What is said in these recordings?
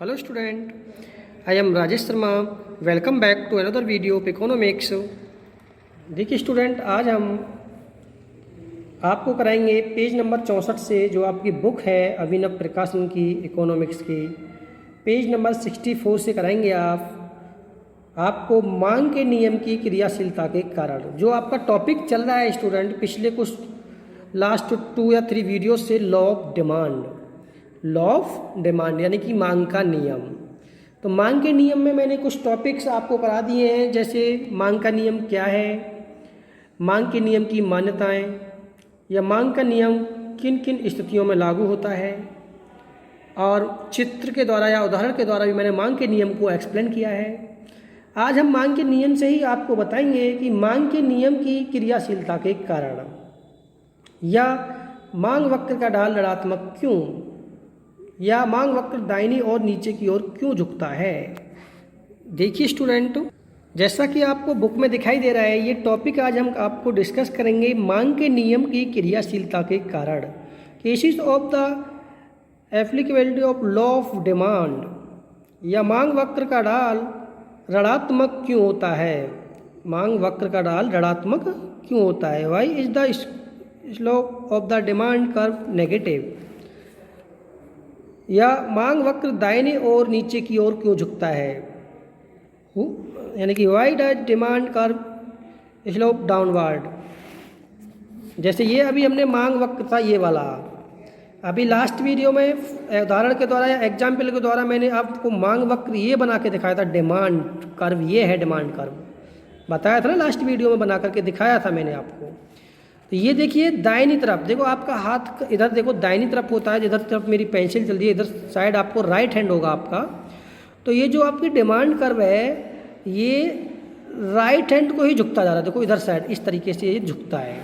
Hello student, I am Rajesh Sharma. Welcome back to another video of economics. देखिए student, आज हम आपको कराएंगे पेज नंबर 64 से, जो आपकी बुक है अभिनव प्रकाशन की इकोनॉमिक्स की, पेज नंबर 64 से कराएंगे आपको मांग के नियम की क्रियाशीलता के कारण। जो आपका टॉपिक चल रहा है स्टूडेंट पिछले कुछ लास्ट 2 या 3 वीडियो से, लॉ ऑफ डिमांड यानी कि मांग का नियम। तो मांग के नियम में मैंने कुछ टॉपिक्स आपको करा दिए हैं, जैसे मांग का नियम क्या है, मांग के नियम की मान्यताएं, या मांग का नियम किन किन स्थितियों में लागू होता है, और चित्र के द्वारा या उदाहरण के द्वारा भी मैंने मांग के नियम को एक्सप्लेन किया है। आज हम मांग के नियम से ही आपको बताएंगे कि मांग के नियम की क्रियाशीलता के कारण, या मांग वक्र का ढाल ऋणात्मक क्यों, या मांग वक्र दाहिनी और नीचे की ओर क्यों झुकता है। देखिए स्टूडेंट, जैसा कि आपको बुक में दिखाई दे रहा है, ये टॉपिक आज हम आपको डिस्कस करेंगे मांग के नियम की क्रियाशीलता के कारण, cases of the applicability of law of demand, या मांग वक्र का ढाल ऋणात्मक क्यों होता है। मांग वक्र का ढाल ऋणात्मक क्यों होता है, why is the slope of the demand curve negative, या मांग वक्र दाहिने और नीचे की ओर क्यों झुकता है, यानी कि why does demand curve slope downward. जैसे ये अभी हमने मांग वक्र था ये वाला, अभी लास्ट वीडियो में उदाहरण के द्वारा या एग्जाम्पल के द्वारा मैंने आपको मांग वक्र ये बना के दिखाया था, डिमांड कर्व ये है, डिमांड कर्व बताया था ना लास्ट वीडियो में, बना करके दिखाया था मैंने आपको। तो ये देखिए दाहिनी तरफ देखो, आपका हाथ इधर देखो दाहिनी तरफ होता है, इधर तरफ मेरी पेंसिल चल रही है, इधर साइड आपको राइट हैंड होगा आपका। तो ये जो आपकी डिमांड कर्व है ये राइट हैंड को ही झुकता जा रहा है, देखो इधर साइड इस तरीके से ये झुकता है।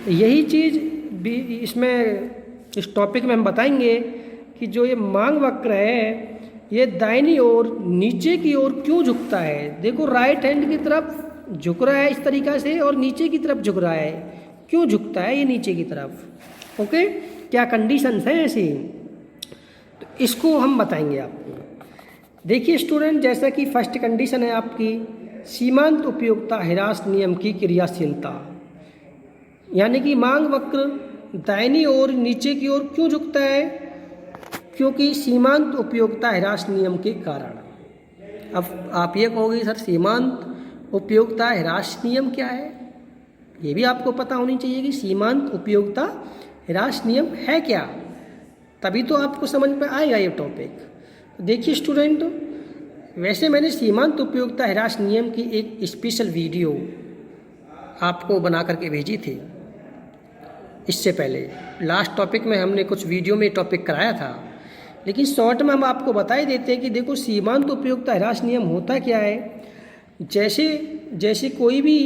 यही चीज़ भी इसमें इस टॉपिक में हम बताएंगे कि जो ये मांग वक्र है ये दाहिनी ओर नीचे की ओर क्यों झुकता है। देखो राइट हैंड की तरफ झुक रहा है इस तरीक़ा से, और नीचे की तरफ झुक रहा है, क्यों झुकता है ये नीचे की तरफ। ओके, क्या कंडीशंस हैं ऐसी, तो इसको हम बताएंगे आपको। देखिए स्टूडेंट, जैसा कि फर्स्ट कंडीशन है आपकी सीमांत उपयोगिता ह्रास नियम की क्रियाशीलता, यानी कि मांग वक्र दाहिनी ओर नीचे की ओर क्यों झुकता है, क्योंकि सीमांत उपयोगिता ह्रास नियम के कारण। अब आप ये कहोगे सर सीमांत उपयोगिता ह्रास नियम क्या है, ये भी आपको पता होनी चाहिए कि सीमांत उपयोगिता ह्रास नियम है क्या, तभी तो आपको समझ में आएगा ये टॉपिक। देखिए स्टूडेंट, वैसे मैंने सीमांत उपयोगिता ह्रास नियम की एक स्पेशल वीडियो आपको बना करके भेजी थी। इससे पहले लास्ट टॉपिक में हमने कुछ वीडियो में टॉपिक कराया था, लेकिन शॉर्ट में हम आपको बता ही देते हैं कि देखो सीमांत उपयोगिता ह्रास नियम होता क्या है। जैसे कोई भी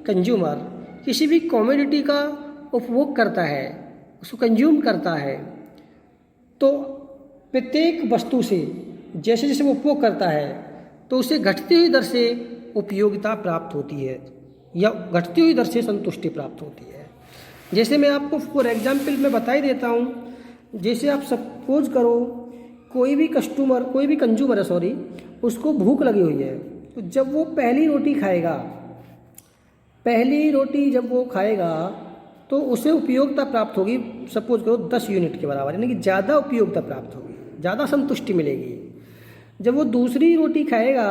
कंज्यूमर किसी भी कमोडिटी का उपभोग करता है, उसको कंज्यूम करता है, तो प्रत्येक वस्तु से जैसे जैसे वो उपभोग करता है तो उसे घटती हुई दर से उपयोगिता प्राप्त होती है, या घटती हुई दर से संतुष्टि प्राप्त होती है। जैसे मैं आपको फॉर एग्जाम्पल में बता ही देता हूँ, जैसे आप सपोज करो कोई भी कंज्यूमर है उसको भूख लगी हुई है, तो जब वो पहली रोटी जब वो खाएगा तो उसे उपयोगिता प्राप्त होगी, सपोज करो 10 यूनिट के बराबर, यानी कि ज़्यादा उपयोगिता प्राप्त होगी, ज़्यादा संतुष्टि मिलेगी। जब वो दूसरी रोटी खाएगा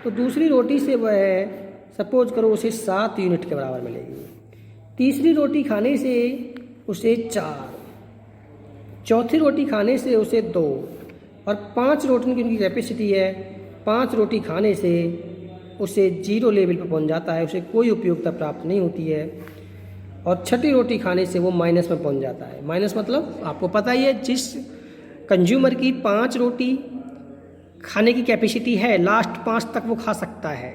तो दूसरी रोटी से वह सपोज करो उसे 7 यूनिट के बराबर मिलेगी। तीसरी रोटी खाने से उसे 4, चौथी रोटी खाने से उसे 2, और 5 रोटी की उनकी कैपेसिटी है, 5 रोटी खाने से उसे 0 लेवल पर पहुंच जाता है, उसे कोई उपयोगिता प्राप्त नहीं होती है, और छठी रोटी खाने से वो माइनस में पहुंच जाता है। माइनस मतलब आपको पता ही है, जिस कंज्यूमर की 5 रोटी खाने की कैपेसिटी है, लास्ट 5 तक वो खा सकता है,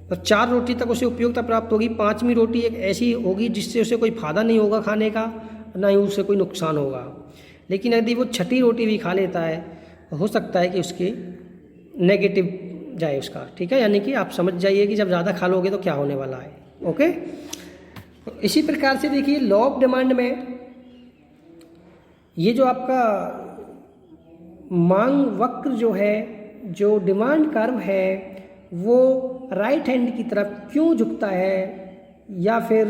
तो 4 रोटी तक उसे उपयोगिता प्राप्त होगी। 5वीं रोटी एक ऐसी होगी जिससे उसे कोई फ़ायदा नहीं होगा खाने का, ना ही उससे कोई नुकसान होगा। लेकिन यदि वो छठी रोटी भी खा लेता है, हो सकता है कि उसके नेगेटिव जाए उसका, ठीक है, यानी कि आप समझ जाइए कि जब ज़्यादा खा लोगे तो क्या होने वाला है। ओके, तो इसी प्रकार से देखिए लॉ ऑफ डिमांड में ये जो आपका मांग वक्र जो है, जो डिमांड कर्व है, वो राइट हैंड की तरफ क्यों झुकता है या फिर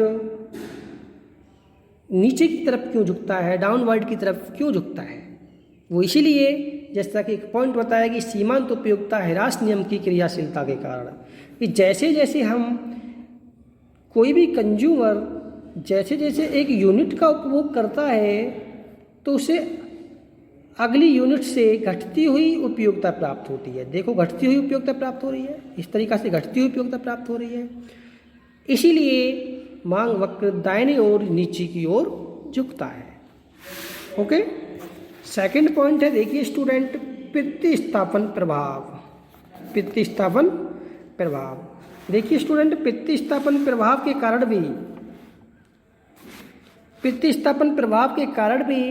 नीचे की तरफ क्यों झुकता है, डाउनवर्ड की तरफ क्यों झुकता है? वो इसीलिए, जैसा कि एक पॉइंट बताया कि सीमांत उपयोगिता ह्रास नियम की क्रियाशीलता के कारण, कि जैसे जैसे हम कोई भी कंज्यूमर जैसे जैसे एक यूनिट का उपभोग करता है तो उसे अगली यूनिट से घटती हुई उपयोगिता प्राप्त होती है। देखो, घटती हुई उपयोगिता प्राप्त हो रही है, इस तरीक़ा से घटती हुई उपयोगिता प्राप्त हो रही है। इसीलिए मांग वक्र दाहिनी ओर नीचे की ओर झुकता है। ओके, सेकंड पॉइंट है, देखिए स्टूडेंट, प्रतिस्थापन प्रभाव। प्रतिस्थापन प्रभाव, देखिए स्टूडेंट, प्रतिस्थापन प्रभाव के कारण भी, प्रतिस्थापन प्रभाव के कारण भी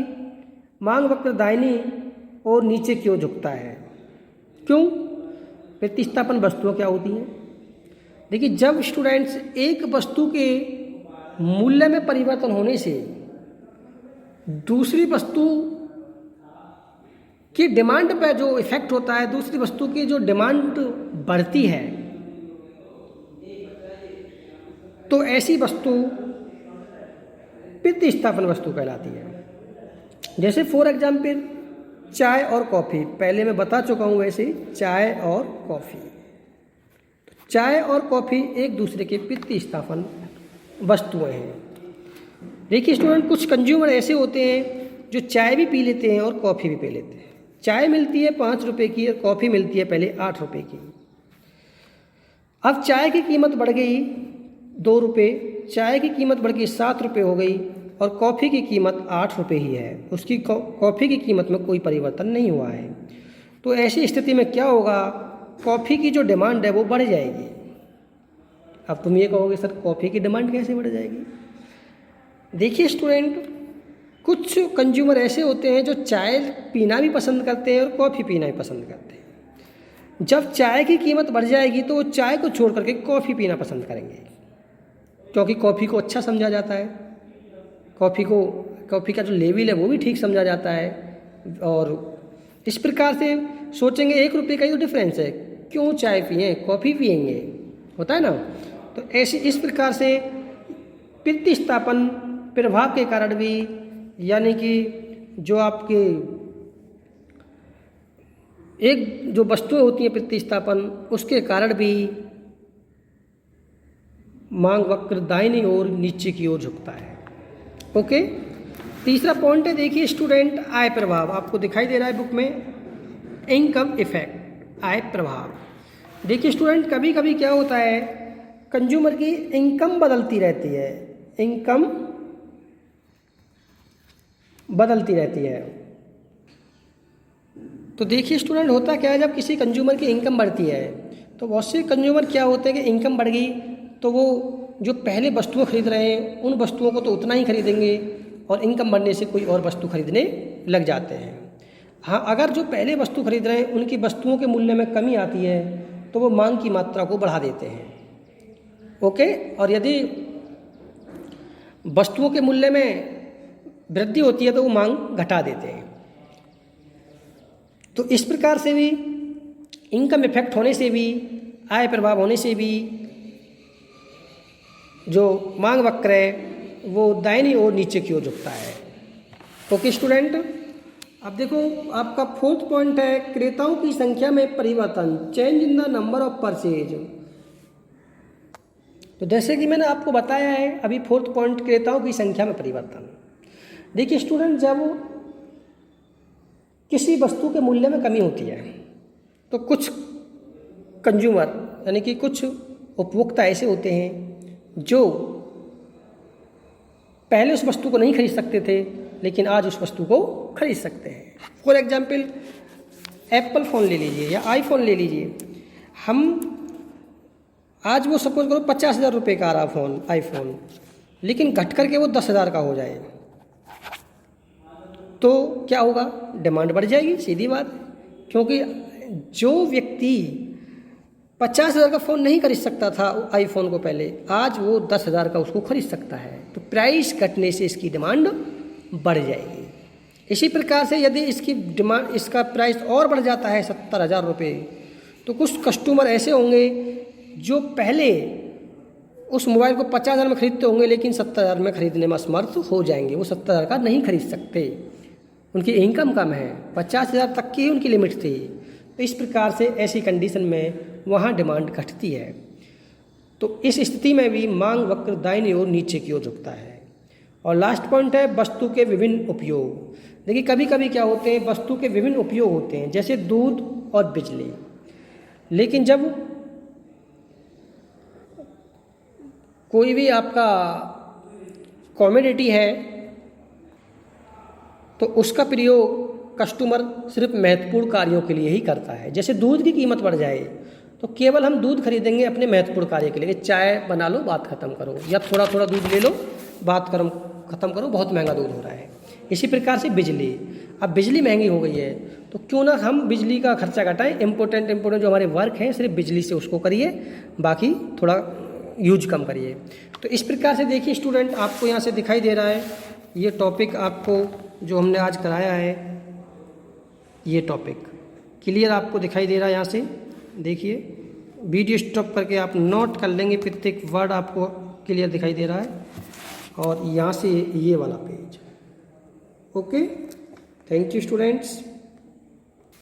मांग वक्र दाहिनी और नीचे क्यों झुकता है? क्यों? प्रतिस्थापन वस्तुएं क्या होती हैं? देखिए, जब स्टूडेंट्स एक वस्तु के मूल्य में परिवर्तन होने से दूसरी वस्तु की डिमांड पर जो इफेक्ट होता है, दूसरी वस्तु की जो डिमांड बढ़ती है, तो ऐसी वस्तु प्रतिस्थापन वस्तु कहलाती है। जैसे फॉर एग्जाम्पल चाय और कॉफ़ी, पहले मैं बता चुका हूँ वैसे, चाय और कॉफ़ी। चाय और कॉफ़ी एक दूसरे के प्रतिस्थापन वस्तुएं हैं। देखिए स्टूडेंट, कुछ कंज्यूमर ऐसे होते हैं जो चाय भी पी लेते हैं और कॉफ़ी भी पी लेते हैं। चाय मिलती है 5 रुपये की और कॉफ़ी मिलती है पहले 8 रुपये की। अब चाय की कीमत बढ़ गई 2 रुपये, चाय की कीमत बढ़ गई 7 रुपये हो गई और कॉफ़ी की कीमत 8 रुपये ही है। उसकी कॉफ़ी की कीमत में कोई परिवर्तन नहीं हुआ है। तो ऐसी स्थिति में क्या होगा, कॉफ़ी की जो डिमांड है वो बढ़ जाएगी। अब तुम ये कहोगे सर कॉफ़ी की डिमांड कैसे बढ़ जाएगी? देखिए स्टूडेंट, कुछ कंज्यूमर ऐसे होते हैं जो चाय पीना भी पसंद करते हैं और कॉफ़ी पीना भी पसंद करते हैं। जब चाय की कीमत बढ़ जाएगी तो वो चाय को छोड़ करके कॉफ़ी पीना पसंद करेंगे, क्योंकि कॉफ़ी को अच्छा समझा जाता है, कॉफ़ी का जो लेवल है वो भी ठीक समझा जाता है। और इस प्रकार से सोचेंगे 1 रुपये का ही तो डिफरेंस है, क्यों चाय पिएं, कॉफ़ी पिएंगे, होता है ना। तो ऐसे इस प्रकार से प्रतिस्थापन प्रभाव के कारण भी, यानी कि जो आपके एक जो वस्तुएं होती हैं प्रतिस्थापन, उसके कारण भी मांग वक्र दाहिनी ओर नीचे की ओर झुकता है। ओके, तीसरा पॉइंट है, देखिए स्टूडेंट, आय प्रभाव। आपको दिखाई दे रहा है बुक में, इनकम इफेक्ट, आय प्रभाव। देखिए स्टूडेंट, कभी कभी क्या होता है, कंज्यूमर की इनकम बदलती रहती है, इनकम बदलती रहती है। तो देखिए स्टूडेंट, होता क्या है, जब किसी कंज्यूमर की इनकम बढ़ती है तो बहुत से कंज्यूमर क्या होते हैं कि इनकम बढ़ गई तो वो जो पहले वस्तुएं खरीद रहे हैं उन वस्तुओं को तो उतना ही खरीदेंगे और इनकम बढ़ने से कोई और वस्तु खरीदने लग जाते हैं। हाँ, अगर जो पहले वस्तु खरीद रहे हैं उनकी वस्तुओं के मूल्य में कमी आती है तो वो मांग की मात्रा को बढ़ा देते हैं। ओके, और यदि वस्तुओं के मूल्य में वृद्धि होती है तो वो मांग घटा देते हैं। तो इस प्रकार से भी इनकम इफेक्ट होने से भी, आय प्रभाव होने से भी जो मांग वक्र है वो दाहिनी ओर नीचे की ओर झुकता है। ओके स्टूडेंट, अब देखो आपका 4th पॉइंट है, क्रेताओं की संख्या में परिवर्तन, change in the number of purchase. तो जैसे कि मैंने आपको बताया है अभी 4th पॉइंट, क्रेताओं की संख्या में परिवर्तन। देखिए स्टूडेंट, जब किसी वस्तु के मूल्य में कमी होती है तो कुछ कंज्यूमर यानी कि कुछ उपभोक्ता ऐसे होते हैं जो पहले उस वस्तु को नहीं खरीद सकते थे लेकिन आज उस वस्तु को खरीद सकते हैं। फॉर एग्जाम्पल एप्पल फ़ोन ले लीजिए या आईफोन ले लीजिए। हम आज वो सपोज करो 50,000 रुपये का आ रहा फ़ोन, आईफोन, लेकिन घट करके वो 10,000 का हो जाए तो क्या होगा, डिमांड बढ़ जाएगी, सीधी बात। क्योंकि जो व्यक्ति 50,000 का फ़ोन नहीं खरीद सकता था आईफोन को पहले, आज वो 10,000 का उसको खरीद सकता है। तो प्राइस घटने से इसकी डिमांड बढ़ जाएगी। इसी प्रकार से यदि इसकी डिमांड, इसका प्राइस और बढ़ जाता है 70,000 रुपये, तो कुछ कस्टमर ऐसे होंगे जो पहले उस मोबाइल को 50,000 में खरीदते होंगे, लेकिन 70,000 में खरीदने में असमर्थ हो जाएंगे। वो 70,000 का नहीं खरीद सकते, उनकी इनकम कम है, 50,000 तक की उनकी लिमिट थी। तो इस प्रकार से ऐसी कंडीशन में वहाँ डिमांड घटती है। तो इस स्थिति में भी मांग वक्र दाहिनी ओर नीचे की ओर झुकता है। और लास्ट पॉइंट है वस्तु के विभिन्न उपयोग। देखिए कभी कभी क्या होते हैं, वस्तु के विभिन्न उपयोग होते हैं, जैसे दूध और बिजली। लेकिन जब कोई भी आपका कमोडिटी है तो उसका प्रयोग कस्टमर सिर्फ महत्वपूर्ण कार्यों के लिए ही करता है। जैसे दूध की कीमत बढ़ जाए तो केवल हम दूध खरीदेंगे अपने महत्वपूर्ण कार्य के लिए, चाय बना लो बात ख़त्म करो, या थोड़ा थोड़ा दूध ले लो बात ख़त्म करो, बहुत महंगा दूध हो रहा है। इसी प्रकार से बिजली, अब बिजली महंगी हो गई है तो क्यों ना हम बिजली का खर्चा घटाएं, इम्पोर्टेंट जो हमारे वर्क हैं सिर्फ बिजली से उसको करिए, बाकी थोड़ा यूज कम करिए। तो इस प्रकार से देखिए स्टूडेंट, आपको यहाँ से दिखाई दे रहा है ये टॉपिक आपको जो हमने आज कराया है, ये टॉपिक क्लियर आपको दिखाई दे रहा है। यहाँ से देखिए वीडियो स्टॉप करके आप नोट कर लेंगे, प्रत्येक वर्ड आपको क्लियर दिखाई दे रहा है। और यहाँ से ये वाला page. Okay, thank you students.